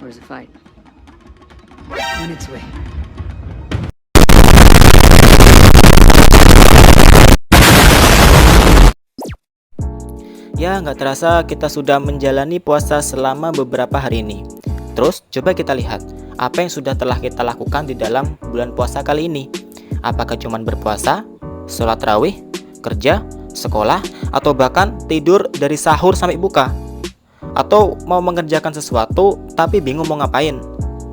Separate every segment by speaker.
Speaker 1: or is it fight? On its way.
Speaker 2: Ya, nggak terasa kita sudah menjalani puasa selama beberapa hari ini. Terus, coba kita lihat, apa yang sudah telah kita lakukan di dalam bulan puasa kali ini. Apakah cuma berpuasa, sholat rawih, kerja, sekolah, atau bahkan tidur dari sahur sampai buka? Atau mau mengerjakan sesuatu, tapi bingung mau ngapain?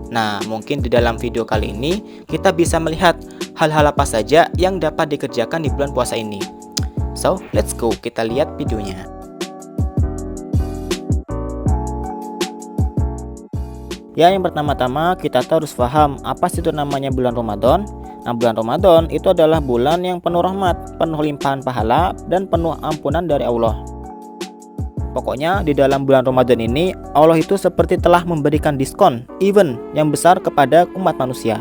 Speaker 2: Nah, mungkin di dalam video kali ini, kita bisa melihat hal-hal apa saja yang dapat dikerjakan di bulan puasa ini. So, let's go, kita lihat videonya. Ya, yang pertama-tama kita harus paham apa sih itu namanya bulan Ramadan. Nah, bulan Ramadan itu adalah bulan yang penuh rahmat, penuh limpahan pahala, dan penuh ampunan dari Allah. Pokoknya di dalam bulan Ramadan ini Allah itu seperti telah memberikan diskon, event yang besar kepada umat manusia.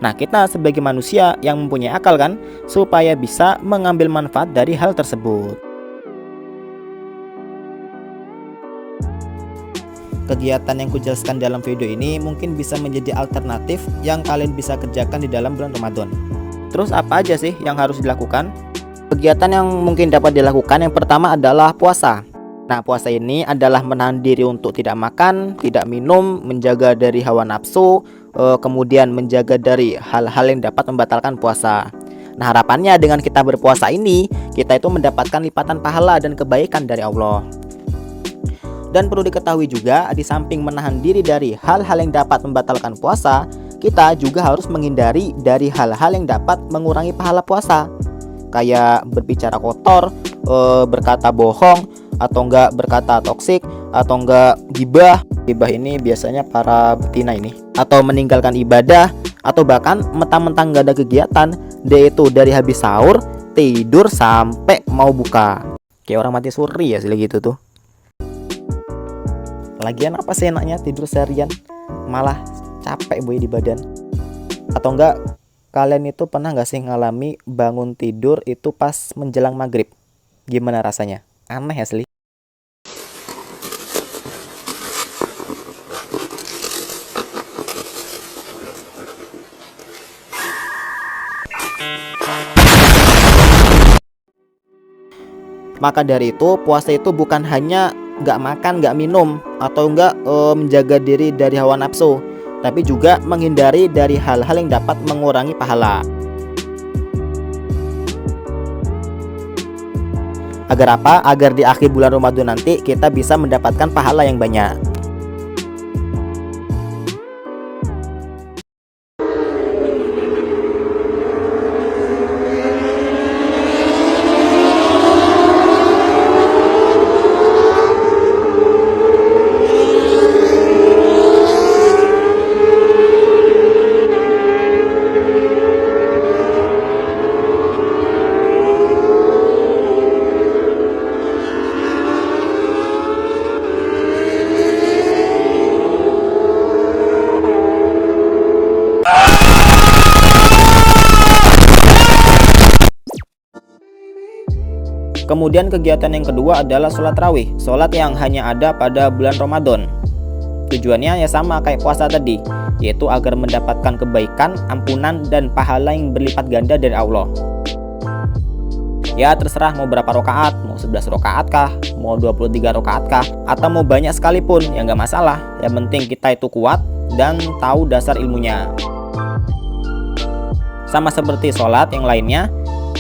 Speaker 2: Nah, kita sebagai manusia yang mempunyai akal kan, supaya bisa mengambil manfaat dari hal tersebut. Kegiatan yang kujelaskan dalam video ini mungkin bisa menjadi alternatif yang kalian bisa kerjakan di dalam bulan Ramadan. Terus apa aja sih yang harus dilakukan? Kegiatan yang mungkin dapat dilakukan yang pertama adalah puasa. Nah, puasa ini adalah menahan diri untuk tidak makan, tidak minum, menjaga dari hawa nafsu, kemudian menjaga dari hal-hal yang dapat membatalkan puasa. Nah, harapannya dengan kita berpuasa ini, kita itu mendapatkan lipatan pahala dan kebaikan dari Allah. Dan perlu diketahui juga, di samping menahan diri dari hal-hal yang dapat membatalkan puasa, kita juga harus menghindari dari hal-hal yang dapat mengurangi pahala puasa. Kayak berbicara kotor, berkata bohong, atau enggak berkata toksik, atau enggak gibah. Gibah ini biasanya para betina ini. Atau meninggalkan ibadah, atau bahkan mentang-mentang gak ada kegiatan, dia itu dari habis sahur, tidur sampai mau buka. Kayak orang mati suri ya sih gitu tuh. Lagian apa sih enaknya tidur seharian, malah capek boy di badan. Atau enggak, kalian itu pernah gak sih ngalami bangun tidur itu pas menjelang maghrib? Gimana rasanya? Aneh asli. Maka dari itu, puasa itu bukan hanya gak makan, gak minum, atau enggak menjaga diri dari hawa nafsu, tapi juga menghindari dari hal-hal yang dapat mengurangi pahala. Agar apa? Agar di akhir bulan Ramadan nanti kita bisa mendapatkan pahala yang banyak. Kemudian kegiatan yang kedua adalah sholat rawih, sholat yang hanya ada pada bulan Ramadan. Tujuannya ya sama kayak puasa tadi, yaitu agar mendapatkan kebaikan, ampunan, dan pahala yang berlipat ganda dari Allah. Ya terserah mau berapa rakaat, mau 11 rakaat kah, mau 23 rakaat kah, atau mau banyak sekalipun, ya nggak masalah. Yang penting kita itu kuat dan tahu dasar ilmunya. Sama seperti sholat yang lainnya,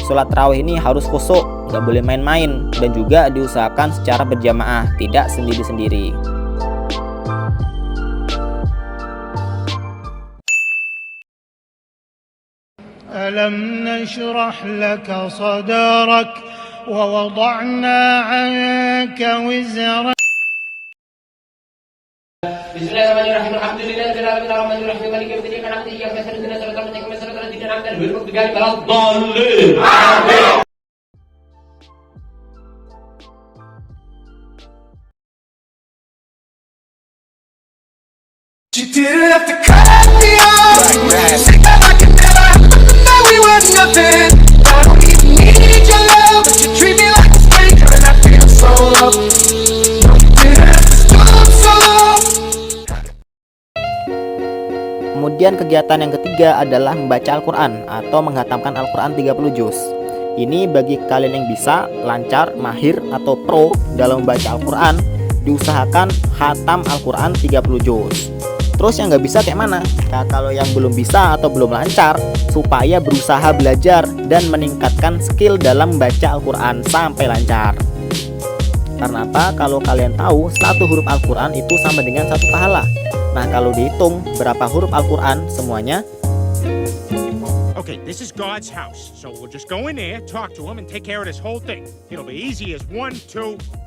Speaker 2: sholat rawih ini harus khusyuk, nggak boleh main-main, dan juga diusahakan secara berjamaah, tidak sendiri-sendiri.
Speaker 3: Alam nashrah laka sadrak wa wada'na 'anka wizrak. Bismillahirrahmanirrahim. Alhamdulillahirabbil alamin arrahmanir rahim maliki yaumiddin iyyaka na'budu wa iyyaka nasta'in ihdinas siratal mustaqim ghairil maghdubi 'alaihim waladdallin. Amin. You didn't have to cut me off. Say that I can never that we were nothing. I don't even need your love, but you treat me like a stranger, and I feel so loved.
Speaker 2: Kemudian kegiatan yang ketiga adalah membaca Al-Quran atau menghatamkan Al-Quran 30 juz. Ini bagi kalian yang bisa, lancar, mahir, atau pro dalam membaca Al-Quran, diusahakan hatam Al-Quran 30 juz. Terus yang nggak bisa kayak mana? Nah, kalau yang belum bisa atau belum lancar, supaya berusaha belajar dan meningkatkan skill dalam membaca Al-Quran sampai lancar. Karena apa? Kalau kalian tahu, satu huruf Al-Quran itu sama dengan satu pahala. Nah, kalau dihitung berapa huruf Al-Quran semuanya.
Speaker 4: Okay, this is God's house, so we'll just go in there, talk to him, and take care of this whole thing. It'll be easy as 1, 2...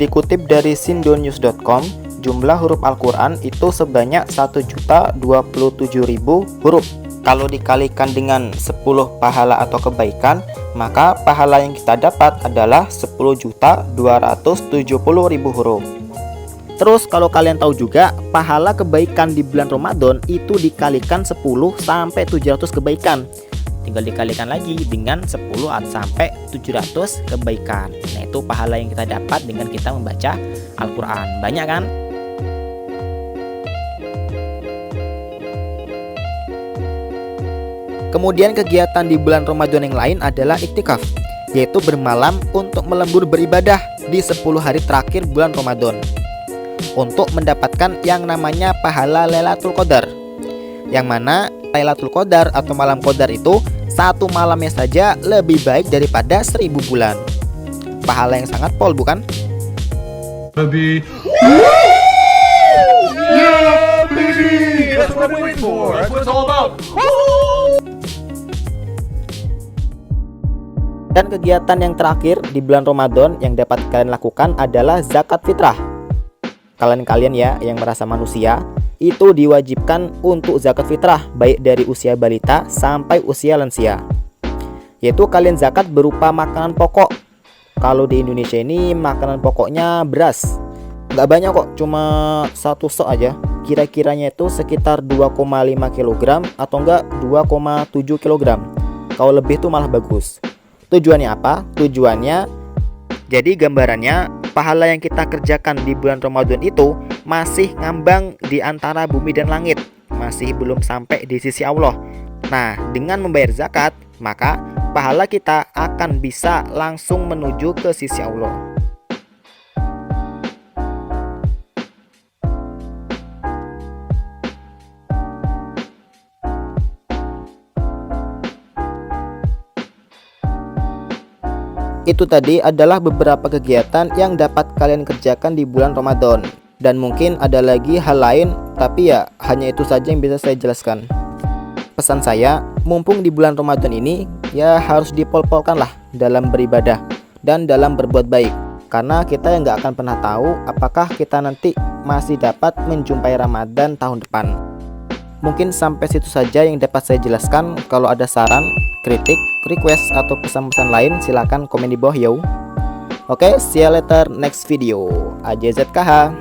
Speaker 2: Dikutip dari sindonews.com, jumlah huruf Al-Quran itu sebanyak 1.027.000 huruf. Kalau dikalikan dengan 10 pahala atau kebaikan, maka pahala yang kita dapat adalah 10.270.000 huruf. Terus kalau kalian tahu juga, pahala kebaikan di bulan Ramadan itu dikalikan 10 sampai 700 kebaikan. Tinggal dikalikan lagi dengan 10 sampai 700 kebaikan. Nah, itu pahala yang kita dapat dengan kita membaca Al-Quran. Banyak kan? Kemudian kegiatan di bulan Ramadan yang lain adalah iktikaf, yaitu bermalam untuk melembur beribadah di 10 hari terakhir bulan Ramadan, untuk mendapatkan yang namanya pahala Lailatul Qadar. Yang mana Lailatul Qadar atau malam Qadar itu satu malamnya saja lebih baik daripada 1000 bulan. Pahala yang sangat pol, bukan?
Speaker 3: Baby. Yeah, baby. That's what we're waiting for. That's what it's all about.
Speaker 2: Dan kegiatan yang terakhir di bulan Ramadan yang dapat kalian lakukan adalah zakat fitrah. Kalian ya yang merasa manusia, itu diwajibkan untuk zakat fitrah baik dari usia balita sampai usia lansia. Yaitu kalian zakat berupa makanan pokok. Kalau di Indonesia ini makanan pokoknya beras. Nggak banyak kok, cuma 1 sok aja. Kira-kiranya itu sekitar 2,5 kg atau enggak 2,7 kg. Kalau lebih tuh malah bagus. Tujuannya apa? Tujuannya, jadi gambarannya, pahala yang kita kerjakan di bulan Ramadan itu masih ngambang di antara bumi dan langit, masih belum sampai di sisi Allah. Nah, dengan membayar zakat, maka pahala kita akan bisa langsung menuju ke sisi Allah. Itu tadi adalah beberapa kegiatan yang dapat kalian kerjakan di bulan Ramadan. Dan mungkin ada lagi hal lain, tapi ya hanya itu saja yang bisa saya jelaskan. Pesan saya, mumpung di bulan Ramadan ini, ya harus dipol-polkan lah dalam beribadah dan dalam berbuat baik. Karena kita yang nggak akan pernah tahu apakah kita nanti masih dapat menjumpai Ramadan tahun depan. Mungkin sampai situ saja yang dapat saya jelaskan. Kalau ada saran, kritik, request, atau pesan-pesan lain, silakan komen di bawah yo. Oke, see you later next video. AJZKH.